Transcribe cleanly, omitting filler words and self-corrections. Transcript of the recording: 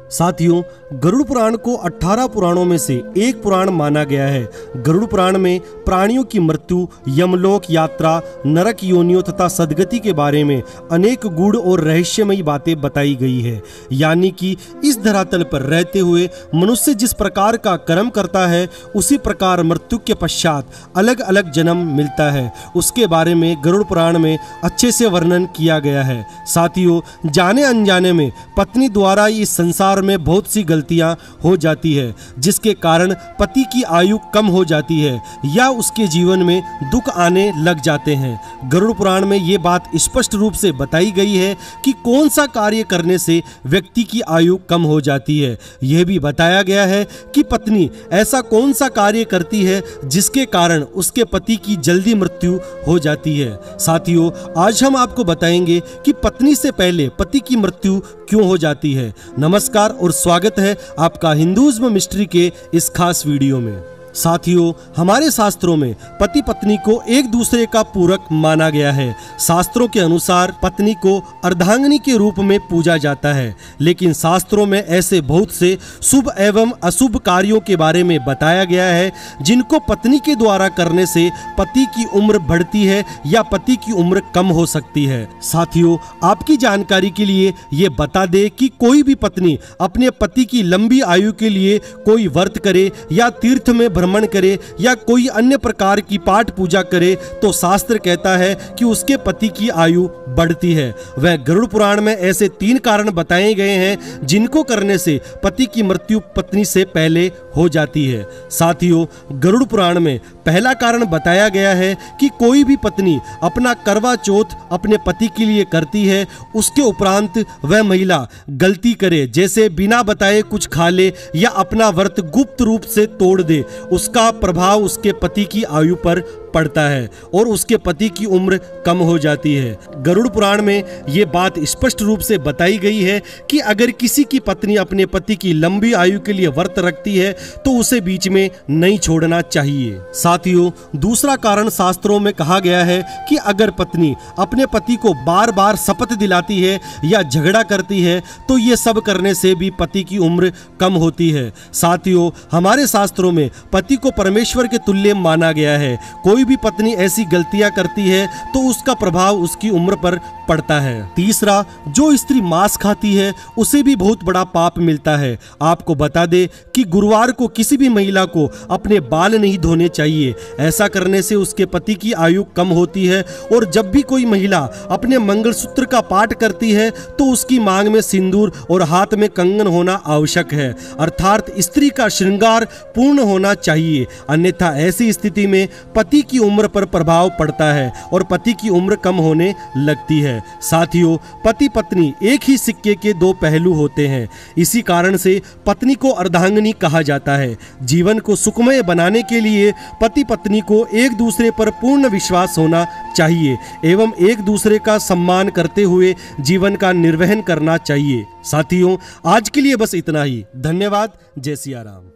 साथियों, गरुड़ पुराण को 18 पुराणों में से एक पुराण माना गया है। गरुड़ पुराण में प्राणियों की मृत्यु, यमलोक यात्रा, नरक योनियों तथा सदगति के बारे में अनेक गूढ़ और रहस्यमयी बातें बताई गई है। यानी कि इस धरातल पर रहते हुए मनुष्य जिस प्रकार का कर्म करता है, उसी प्रकार मृत्यु के पश्चात अलग अलग जन्म मिलता है। उसके बारे में गरुड़ पुराण में अच्छे से वर्णन किया गया है। साथियों, जाने अनजाने में पत्नी द्वारा इस संसार में बहुत सी गलतियां हो जाती है, जिसके कारण पति की आयु कम हो जाती है या उसके जीवन में दुख आने लग जाते हैं। गरुड़ पुराण में ये बात स्पष्ट रूप से बताई गई है कि कौन सा कार्य करने से व्यक्ति की आयु कम हो जाती है। यह भी बताया गया है कि पत्नी ऐसा कौन सा कार्य करती है जिसके कारण उसके पति की जल्दी मृत्यु हो जाती है। साथियों, आज हम आपको बताएंगे कि पत्नी से पहले पति की मृत्यु क्यों हो जाती है। नमस्कार और स्वागत है आपका हिंदुइज्म मिस्ट्री के इस खास वीडियो में। साथियों, हमारे शास्त्रों में पति पत्नी को एक दूसरे का पूरक माना गया है। शास्त्रों के अनुसार पत्नी को अर्धांगिनी के रूप में पूजा जाता है, लेकिन शास्त्रों में ऐसे बहुत से शुभ एवं अशुभ कार्यों के बारे में बताया गया है जिनको पत्नी के द्वारा करने से पति की उम्र बढ़ती है या पति की उम्र कम हो सकती है। साथियों, आपकी जानकारी के लिए ये बता दे कि कोई भी पत्नी अपने पति की लंबी आयु के लिए कोई व्रत करे या तीर्थ में भ्रमण करे या कोई अन्य प्रकार की पाठ पूजा करे तो शास्त्र कहता है कि उसके पति की आयु बढ़ती है। वह गरुड़ पुराण में ऐसे 3 कारण बताए गए हैं जिनको करने से पति की मृत्यु पत्नी से पहले हो जाती है। साथियों, गरुड़ पुराण में पहला कारण बताया गया है कि कोई भी पत्नी अपना करवा चौथ अपने पति के लिए करती है, उसके उपरांत वह महिला गलती करे, जैसे बिना बताए कुछ खा ले या अपना व्रत गुप्त रूप से तोड़ दे, उसका प्रभाव उसके पति की आयु पर पड़ता है और उसके पति की उम्र कम हो जाती है। गरुड़ पुराण में यह बात स्पष्ट रूप से बताई गई है कि अगर किसी की पत्नी अपने पति की लंबी आयु के लिए व्रत रखती है तो उसे बीच में नहीं छोड़ना चाहिए। साथियों, दूसरा कारण शास्त्रों में कहा गया है कि अगर पत्नी अपने पति को बार बार शपथ दिलाती है या झगड़ा करती है तो ये सब करने से भी पति की उम्र कम होती है। साथियों, हमारे शास्त्रों में पति को परमेश्वर के तुल्य माना गया है। कोई भी पत्नी ऐसी गलतियां करती है तो उसका प्रभाव उसकी उम्र पर पड़ता है। तीसरा, जो स्त्री मांस खाती है उसे भी बहुत बड़ा पाप मिलता है। आपको बता दे कि गुरुवार को किसी भी महिला को अपने बाल नहीं धोने चाहिए। ऐसा करने से उसके पति की आयु कम होती है। और जब भी कोई महिला अपने मंगलसूत्र का पाठ करती है तो उसकी मांग में सिंदूर और हाथ में कंगन होना आवश्यक है, अर्थात स्त्री का श्रृंगार पूर्ण होना चाहिए, अन्यथा ऐसी स्थिति में पति की उम्र पर प्रभाव पड़ता है और पति की उम्र कम होने लगती है। साथियों, पति पत्नी एक ही सिक्के के 2 पहलू होते हैं। इसी कारण से पत्नी को अर्धांगिनी कहा जाता है। जीवन को सुखमय बनाने के लिए पति पत्नी को एक दूसरे पर पूर्ण विश्वास होना चाहिए एवं एक दूसरे का सम्मान करते हुए जीवन का निर्वहन करना चाहिए। साथियों, आज के लिए बस इतना ही। धन्यवाद। जय सिया राम।